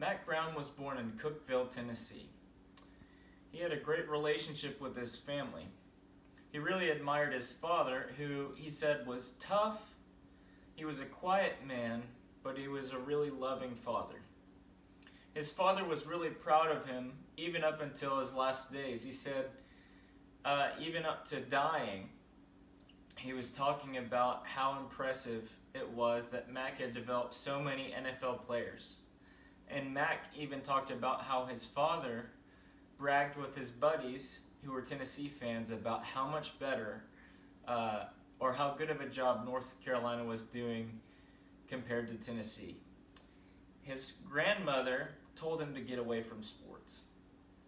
Mack Brown was born in Cookeville, Tennessee. He had a great relationship with his family. He really admired his father, who he said was tough. He was a quiet man, but he was a really loving father. His father was really proud of him, even up until his last days. He said, even up to dying, he was talking about how impressive it was that Mack had developed so many NFL players. And Mack even talked about how his father bragged with his buddies who were Tennessee fans about how much better or how good of a job North Carolina was doing compared to Tennessee. His grandmother told him to get away from sports.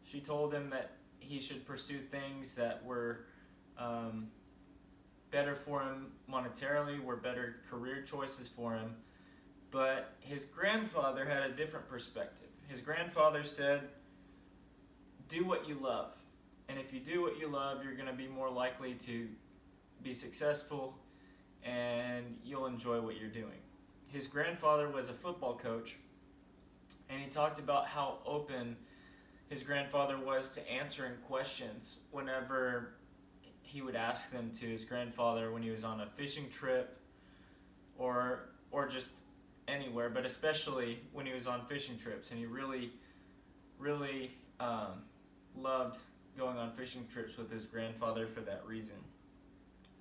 She told him that he should pursue things that were better for him monetarily, were better career choices for him. But his grandfather had a different perspective. His grandfather said, do what you love. And if you do what you love, you're going to be more likely to be successful and you'll enjoy what you're doing. His grandfather was a football coach, and he talked about how open his grandfather was to answering questions whenever he would ask them to his grandfather when he was on a fishing trip or just anywhere, but especially when he was on fishing trips. And he really loved going on fishing trips with his grandfather for that reason,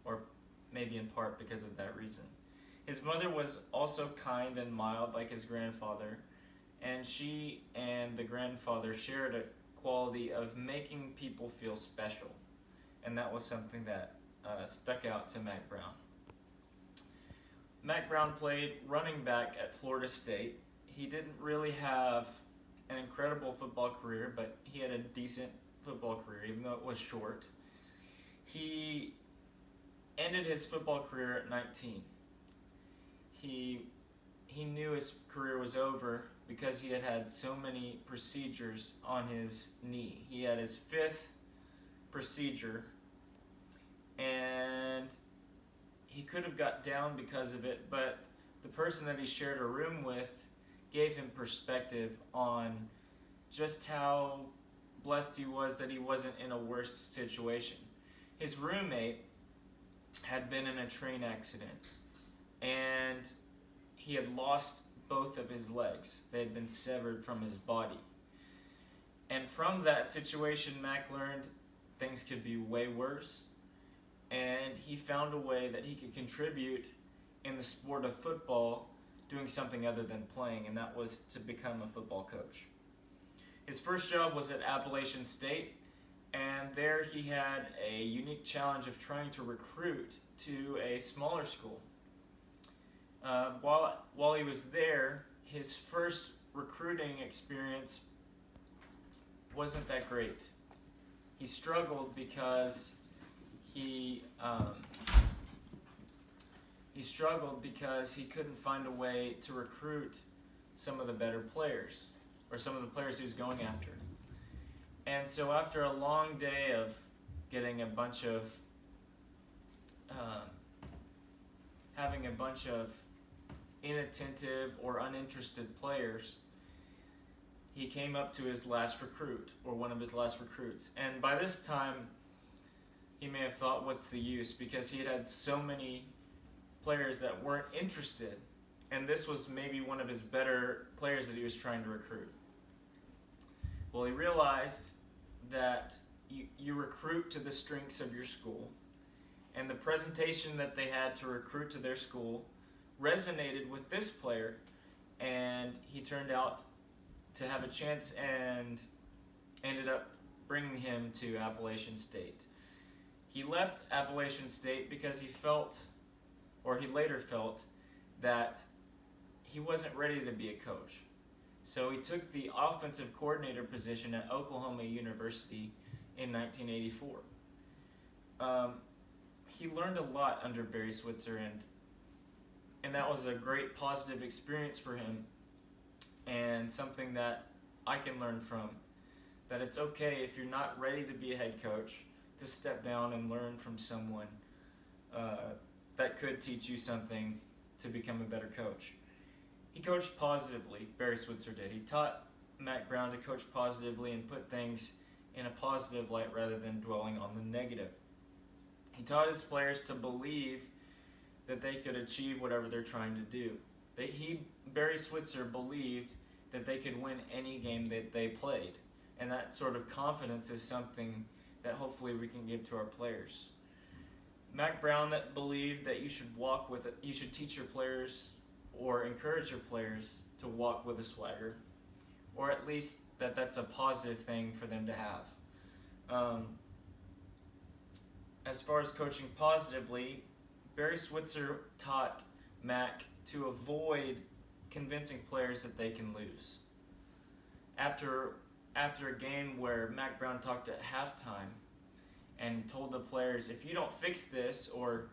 or maybe in part because of that reason. His mother was also kind and mild like his grandfather, and she and the grandfather shared a quality of making people feel special, and that was something that stuck out to Mack Brown. Mack Brown played running back at Florida State. He didn't really have an incredible football career, but he had a decent football career, even though it was short. He ended his football career at 19. He knew his career was over because he had had so many procedures on his knee. He had his 5th procedure, and he could have got down because of it, but the person that he shared a room with gave him perspective on just how blessed he was that he wasn't in a worse situation. His roommate had been in a train accident, and he had lost both of his legs. They had been severed from his body. And from that situation, Mack learned things could be way worse, and he found a way that he could contribute in the sport of football doing something other than playing, and that was to become a football coach. His first job was at Appalachian State, and there he had a unique challenge of trying to recruit to a smaller school. While he was there, his first recruiting experience wasn't that great. He struggled because he couldn't find a way to recruit some of the better players, or some of the players he was going after. And so after a long day of getting having a bunch of inattentive or uninterested players, he came up to his last recruit, or one of his last recruits. And by this time, he may have thought, what's the use? Because he had had so many players that weren't interested, and this was maybe one of his better players that he was trying to recruit. Well, he realized that you recruit to the strengths of your school, and the presentation that they had to recruit to their school resonated with this player, and he turned out to have a chance and ended up bringing him to Appalachian State. He left Appalachian State because he later felt that he wasn't ready to be a coach. So he took the offensive coordinator position at Oklahoma University in 1984. He learned a lot under Barry Switzer, and that was a great positive experience for him, and something that I can learn from, that it's okay if you're not ready to be a head coach to step down and learn from someone that could teach you something to become a better coach. he coached positively. Barry Switzer did. He taught Mack Brown to coach positively and put things in a positive light rather than dwelling on the negative. He taught his players to believe that they could achieve whatever they're trying to do. Barry Switzer believed that they could win any game that they played, and that sort of confidence is something that hopefully we can give to our players. Mack Brown that believed that you should teach your players or encourage your players to walk with a swagger, or at least that's a positive thing for them to have. As far as coaching positively, Barry Switzer taught Mack to avoid convincing players that they can lose. After a game where Mack Brown talked at halftime and told the players, if you don't fix this or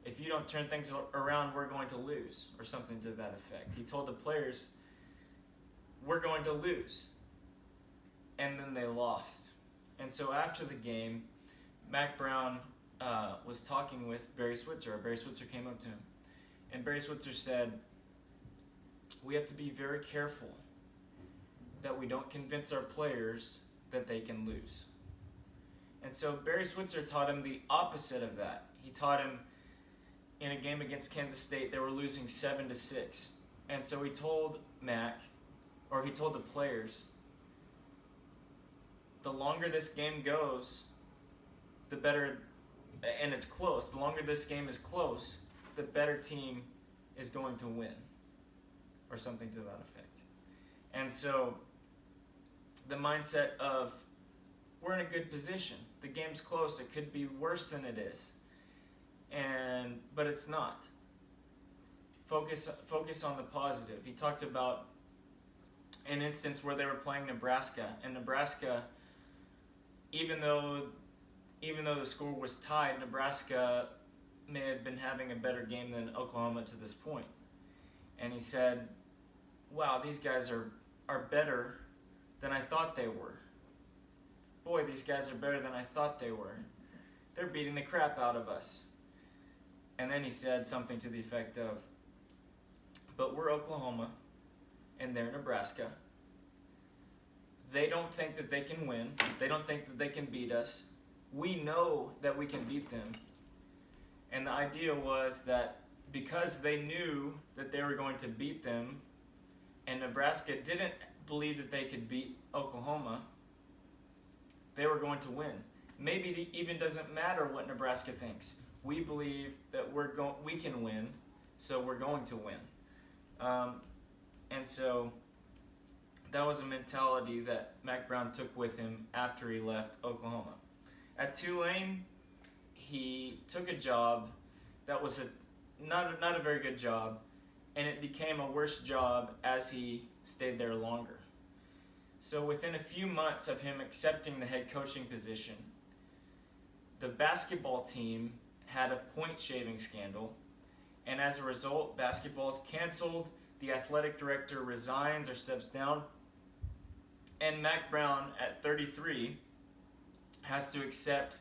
if you don't turn things around, we're going to lose, or something to that effect. He told the players, we're going to lose. And then they lost. And so after the game, Mack Brown was talking with Barry Switzer. Barry Switzer came up to him. And Barry Switzer said, we have to be very careful that we don't convince our players that they can lose. And so Barry Switzer taught him the opposite of that. He taught him in a game against Kansas State, they were losing 7-6. And so he told the players, the longer this game goes, the better, and it's close, the longer this game is close, the better team is going to win, or something to that effect. And so the mindset of, we're in a good position, the game's close, it could be worse than it is, but it's not. Focus on the positive. He talked about an instance where they were playing Nebraska, and Nebraska, even though the score was tied, Nebraska may have been having a better game than Oklahoma to this point. And he said, wow, these guys are better than I thought they were. Boy, these guys are better than I thought they were. They're beating the crap out of us. And then he said something to the effect of, but we're Oklahoma, and they're Nebraska. They don't think that they can win. They don't think that they can beat us. We know that we can beat them. And the idea was that because they knew that they were going to beat them, and Nebraska didn't believe that they could beat Oklahoma, they were going to win. Maybe it even doesn't matter what Nebraska thinks. We believe that we can win, so we're going to win. And so that was a mentality that Mack Brown took with him after he left Oklahoma. At Tulane, he took a job that was not a very good job, and it became a worse job as he stayed there longer. So within a few months of him accepting the head coaching position, the basketball team had a point shaving scandal, and as a result, basketball is canceled, the athletic director resigns or steps down, and Mack Brown, at 33, has to accept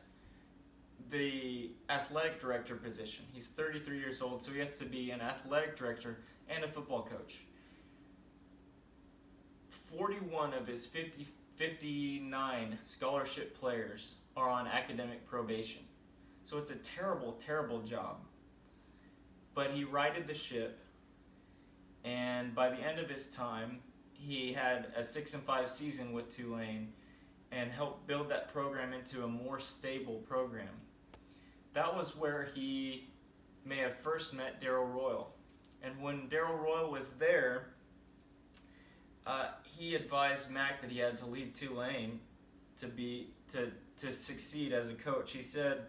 the athletic director position. He's 33 years old, so he has to be an athletic director and a football coach. 41 of his 59 scholarship players are on academic probation. So it's a terrible, terrible job. But he righted the ship, and by the end of his time, he had a 6-5 season with Tulane and helped build that program into a more stable program. That was where he may have first met Darrell Royal. And when Darrell Royal was there, he advised Mack that he had to leave Tulane to succeed as a coach. He said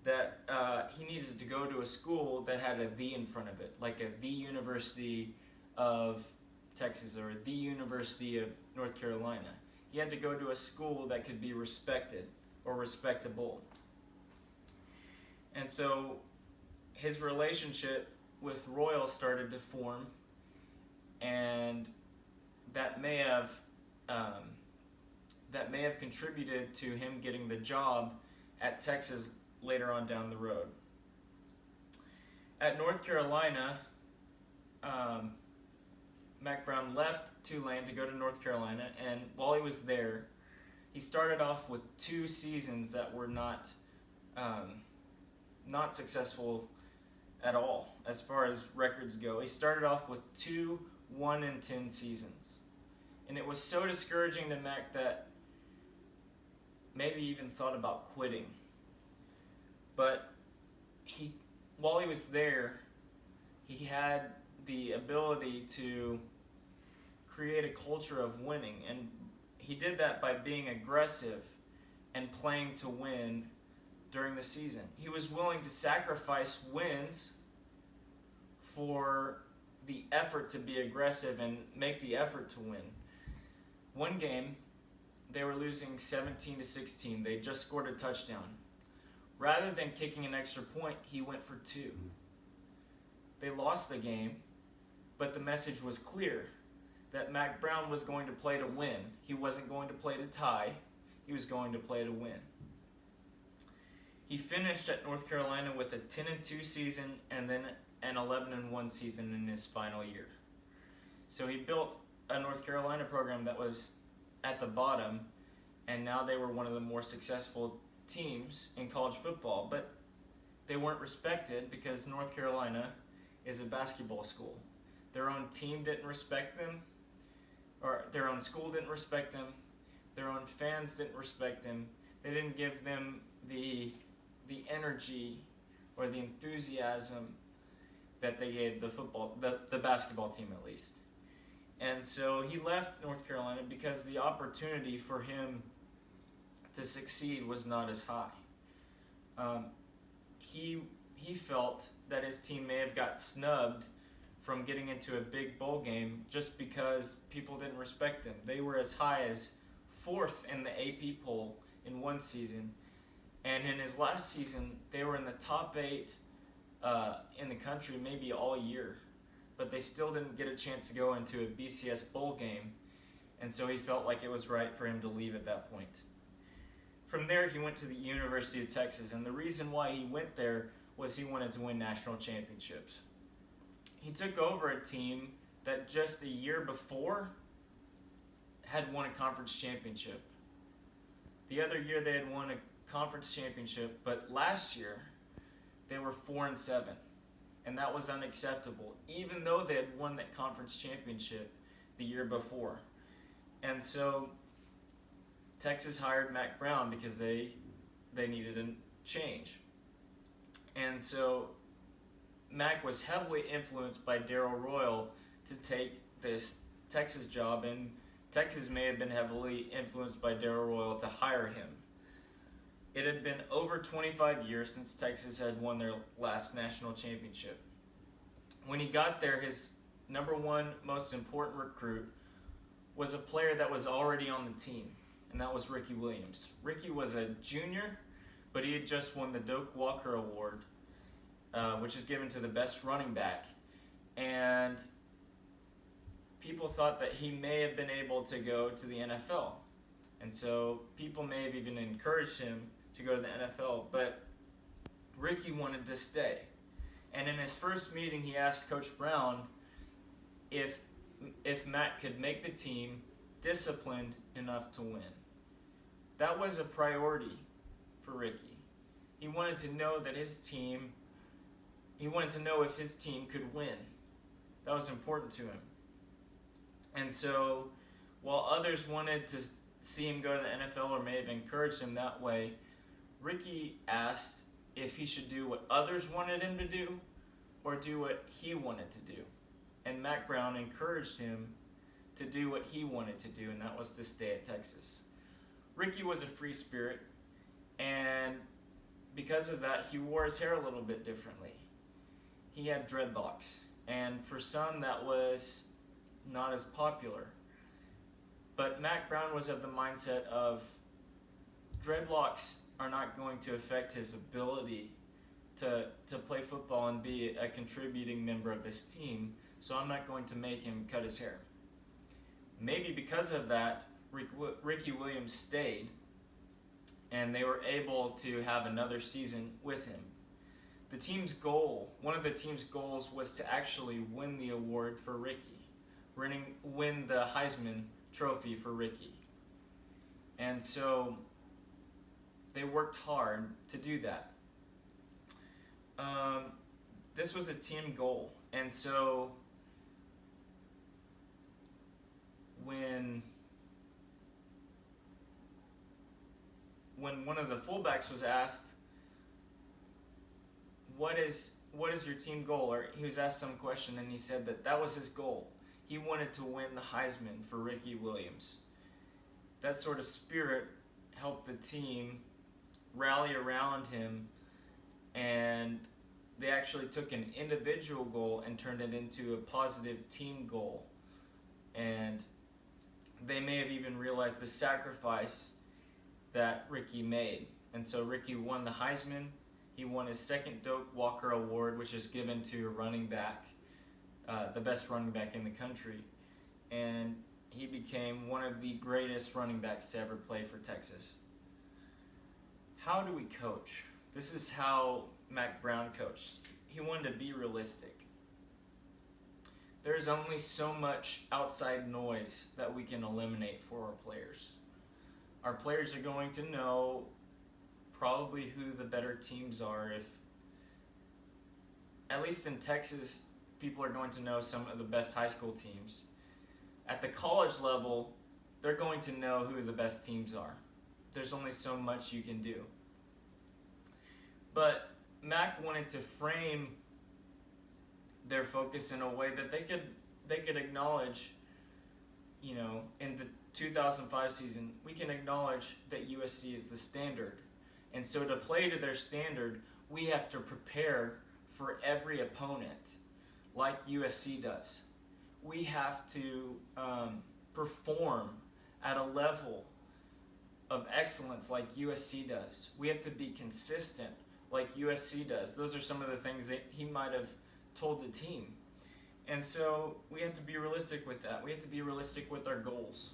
that he needed to go to a school that had a "the" in front of it, like the University of Texas or the University of North Carolina. He had to go to a school that could be respected or respectable. And so his relationship with Royal started to form, and that may have contributed to him getting the job at Texas later on down the road. At North Carolina, Mack Brown left Tulane to go to North Carolina, and while he was there, he started off with 2 seasons that were not successful at all as far as records go. He started off with 2 1-10 seasons, and it was so discouraging to Mack that maybe even thought about quitting. But while he was there, he had the ability to create a culture of winning, and he did that by being aggressive and playing to win during the season. He was willing to sacrifice wins for the effort to be aggressive and make the effort to win. One game, they were losing 17-16. They just scored a touchdown. Rather than kicking an extra point, he went for 2. They lost the game, but the message was clear that Mack Brown was going to play to win. He wasn't going to play to tie. He was going to play to win. He finished at North Carolina with a 10-2 season and then an 11-1 season in his final year. So he built a North Carolina program that was at the bottom, and now they were one of the more successful teams in college football. But they weren't respected because North Carolina is a basketball school. Their own team didn't respect them, or their own school didn't respect them. Their own fans didn't respect them. They didn't give them the energy or the enthusiasm that they gave the basketball team at least. And so he left North Carolina because the opportunity for him to succeed was not as high. He felt that his team may have got snubbed from getting into a big bowl game just because people didn't respect them. They were as high as 4th in the AP poll in one season, and in his last season, they were in the top 8 in the country maybe all year, but they still didn't get a chance to go into a BCS bowl game, and so he felt like it was right for him to leave at that point. From there, he went to the University of Texas, and the reason why he went there was he wanted to win national championships. He took over a team that just a year before had won a conference championship. The other year they had won a conference championship, but last year they were 4-7, and that was unacceptable, even though they had won that conference championship the year before. And so Texas hired Mack Brown because they needed a change. And so Mack was heavily influenced by Darrell Royal to take this Texas job, and Texas may have been heavily influenced by Darrell Royal to hire him. It had been over 25 years since Texas had won their last national championship. When he got there, his number 1 most important recruit was a player that was already on the team, and that was Ricky Williams. Ricky was a junior, but he had just won the Doak Walker Award, which is given to the best running back. And people thought that he may have been able to go to the NFL. And so people may have even encouraged him to go to the NFL, but Ricky wanted to stay. And in his first meeting, he asked Coach Brown if Mack could make the team disciplined enough to win. That was a priority for Ricky. He wanted to know that he wanted to know if his team could win. That was important to him. And so while others wanted to see him go to the NFL or may have encouraged him that way, Ricky asked if he should do what others wanted him to do or do what he wanted to do. And Mack Brown encouraged him to do what he wanted to do, and that was to stay at Texas. Ricky was a free spirit, and because of that, he wore his hair a little bit differently. He had dreadlocks, and for some that was not as popular. But Mack Brown was of the mindset of dreadlocks are not going to affect his ability to play football and be a contributing member of this team, so I'm not going to make him cut his hair. Maybe because of that, Ricky Williams stayed, and they were able to have another season with him. The team's goal, one of the team's goals, was to actually win the award for Ricky. win the Heisman Trophy for Ricky. And so they worked hard to do that. This was a team goal, and so when one of the fullbacks was asked, what is your team goal? Or he was asked some question, and he said that was his goal. He wanted to win the Heisman for Ricky Williams. That sort of spirit helped the team rally around him, and they actually took an individual goal and turned it into a positive team goal. And they may have even realized the sacrifice that Ricky made. And so Ricky won the Heisman. He won his second Doak Walker Award, which is given to a running back, the best running back in the country. And he became one of the greatest running backs to ever play for Texas. How do we coach? This is how Mack Brown coached. He wanted to be realistic. There's only so much outside noise that we can eliminate for our players. Our players are going to know probably who the better teams are. If, at least in Texas, people are going to know some of the best high school teams. At the college level, they're going to know who the best teams are. There's only so much you can do. But Mack wanted to frame their focus in a way that they could acknowledge, in the 2005 season, we can acknowledge that USC is the standard. And so to play to their standard, we have to prepare for every opponent like USC does. We have to perform at a level of excellence like USC does. We have to be consistent like USC does. Those are some of the things that he might have told the team. And so we have to be realistic with that. We have to be realistic with our goals.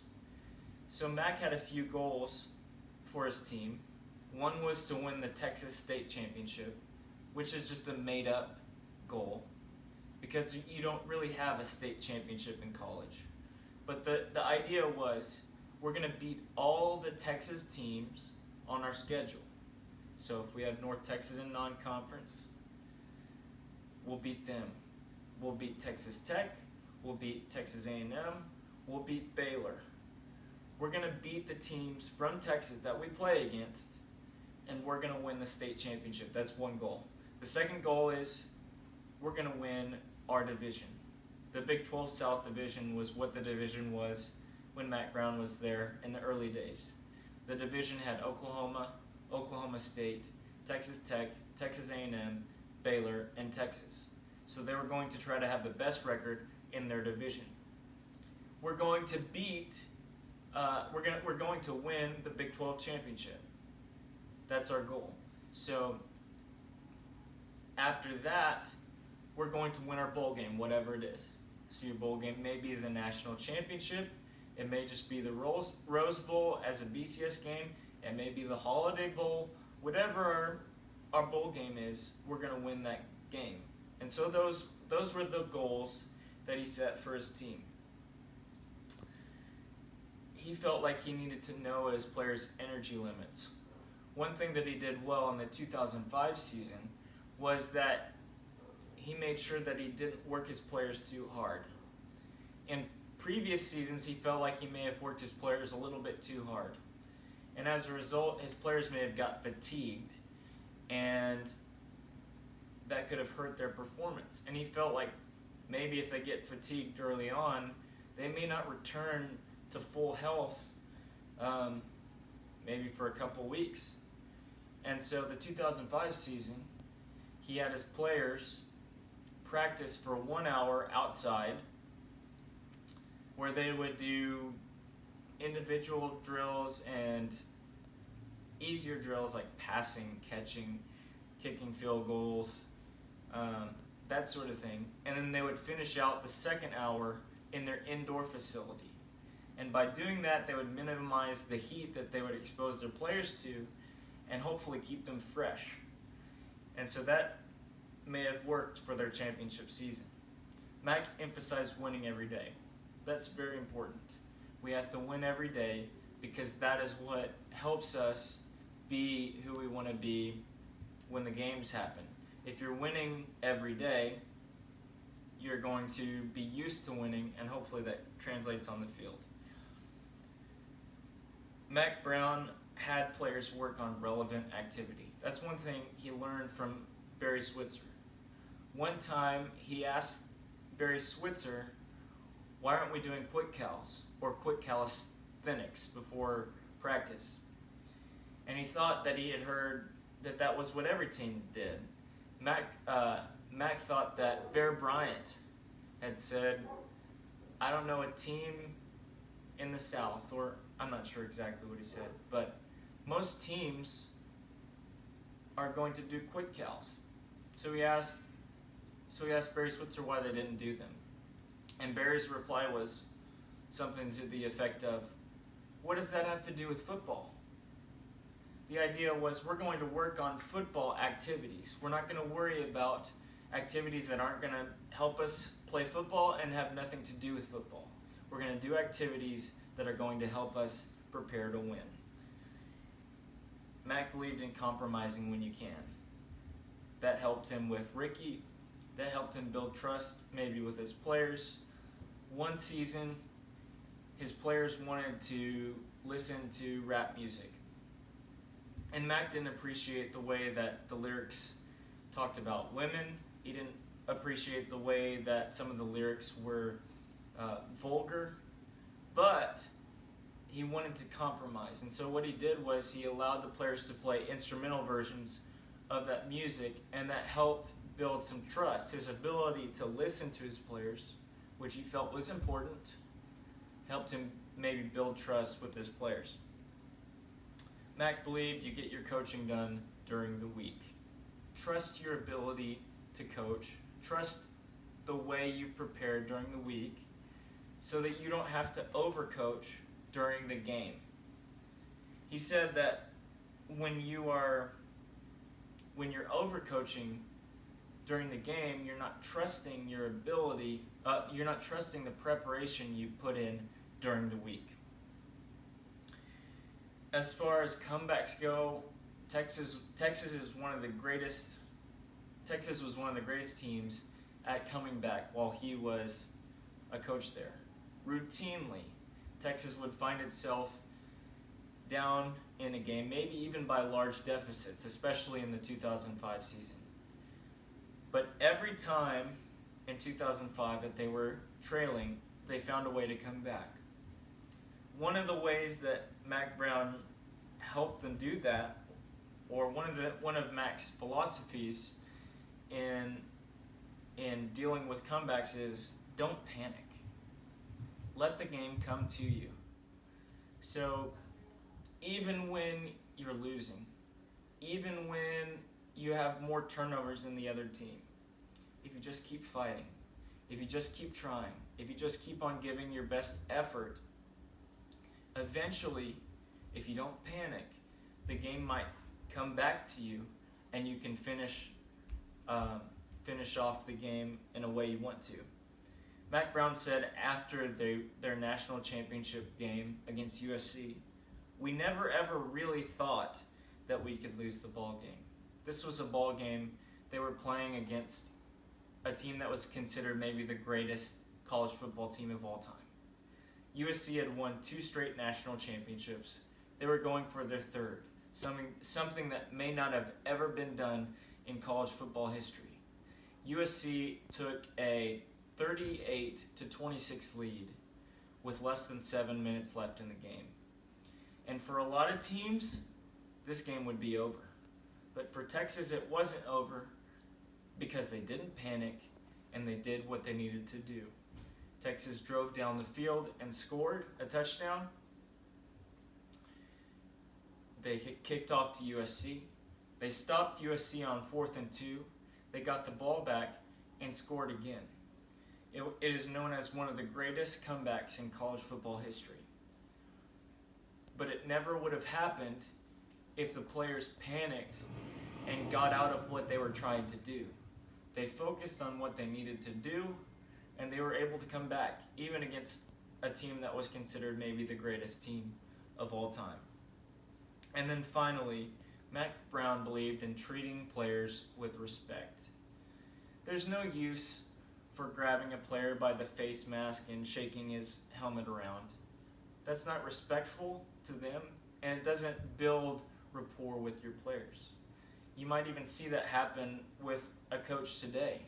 So Mack had a few goals for his team. One was to win the Texas State Championship, which is just a made-up goal because you don't really have a state championship in college. But the idea was we're going to beat all the Texas teams on our schedule. So if we have North Texas in non-conference, we'll beat them. We'll beat Texas Tech. We'll beat Texas A&M. We'll beat Baylor. We're going to beat the teams from Texas that we play against, and we're going to win the state championship. That's one goal. The second goal is we're going to win our division. The Big 12 South Division was what the division was when Mack Brown was there in the early days. The division had Oklahoma, Oklahoma State, Texas Tech, Texas A&M, Baylor, and Texas. So they were going to try to have the best record in their division. We're going to we're going to win the Big 12 championship. That's our goal. So after that, we're going to win our bowl game, whatever it is. So your bowl game may be the national championship. It may just be the Rose Bowl as a BCS game. It may be the Holiday Bowl. Whatever our bowl game is, we're going to win that game. And so those were the goals that he set for his team. He felt like he needed to know his players' energy limits. One thing that he did well in the 2005 season was that he made sure that he didn't work his players too hard. In previous seasons, he felt like he may have worked his players a little bit too hard. And as a result, his players may have got fatigued, and that could have hurt their performance. And he felt like maybe if they get fatigued early on, they may not return to full health maybe for a couple weeks. And so the 2005 season, he had his players practice for 1 hour outside where they would do individual drills and easier drills like passing, catching, kicking field goals, that sort of thing. And then they would finish out the second hour in their indoor facility. And by doing that, they would minimize the heat that they would expose their players to and hopefully keep them fresh. And so that may have worked for their championship season. Mack emphasized winning every day. That's very important. We have to win every day because that is what helps us be who we want to be when the games happen. If you're winning every day, you're going to be used to winning, and hopefully that translates on the field. Mack Brown had players work on relevant activity. That's one thing he learned from Barry Switzer. One time he asked Barry Switzer, why aren't we doing quick cals or quick calisthenics before practice? And he thought that he had heard that that was what every team did. Mack thought that Bear Bryant had said, I don't know a team in the South, or I'm not sure exactly what he said, but most teams are going to do quick cals. So he asked Barry Switzer why they didn't do them. And Barry's reply was something to the effect of, what does that have to do with football? The idea was we're going to work on football activities. We're not going to worry about activities that aren't going to help us play football and have nothing to do with football. We're going to do activities that are going to help us prepare to win. Mack believed in compromising when you can. That helped him with Hickey. That helped him build trust maybe with his players. One season, his players wanted to listen to rap music. And Mack didn't appreciate the way that the lyrics talked about women. He didn't appreciate the way that some of the lyrics were vulgar. But he wanted to compromise. And so what he did was he allowed the players to play instrumental versions of that music, and that helped build some trust. His ability to listen to his players, which he felt was important, helped him maybe build trust with his players. Mack believed you get your coaching done during the week. Trust your ability to coach. Trust the way you've prepared during the week so that you don't have to overcoach during the game. He said that when you're overcoaching during the game, you're not trusting your ability, you're not trusting the preparation you put in during the week. As far as comebacks go, Texas was one of the greatest teams at coming back while he was a coach there. Routinely, Texas would find itself down in a game, maybe even by large deficits, especially in the 2005 season. But every time in 2005 that they were trailing, they found a way to come back. One of the ways that Mack Brown helped them do that, or one of Mack's philosophies in dealing with comebacks is don't panic. Let the game come to you. So even when you're losing, even when you have more turnovers than the other team, if you just keep fighting, if you just keep trying, if you just keep on giving your best effort, eventually, if you don't panic, the game might come back to you and you can finish off the game in a way you want to. Mack Brown said after their national championship game against USC, we never ever really thought that we could lose the ball game. This was a ball game they were playing against a team that was considered maybe the greatest college football team of all time. USC had won 2 straight national championships. They were going for their third, something that may not have ever been done in college football history. USC took a 38-26 lead with less than 7 minutes left in the game. And for a lot of teams, this game would be over. But for Texas, it wasn't over because they didn't panic and they did what they needed to do. Texas drove down the field and scored a touchdown. They kicked off to USC. They stopped USC on 4th and 2. They got the ball back and scored again. It is known as one of the greatest comebacks in college football history. But it never would have happened if the players panicked and got out of what they were trying to do. They focused on what they needed to do, and they were able to come back, even against a team that was considered maybe the greatest team of all time. And then finally, Mack Brown believed in treating players with respect. There's no use for grabbing a player by the face mask and shaking his helmet around. That's not respectful to them, and it doesn't build rapport with your players. You might even see that happen with a coach today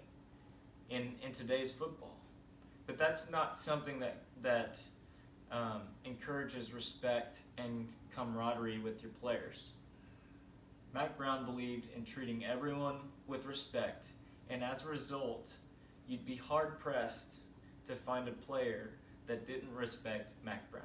in today's football. But that's not something that encourages respect and camaraderie with your players. Mack Brown believed in treating everyone with respect, and as a result, you'd be hard-pressed to find a player that didn't respect Mack Brown.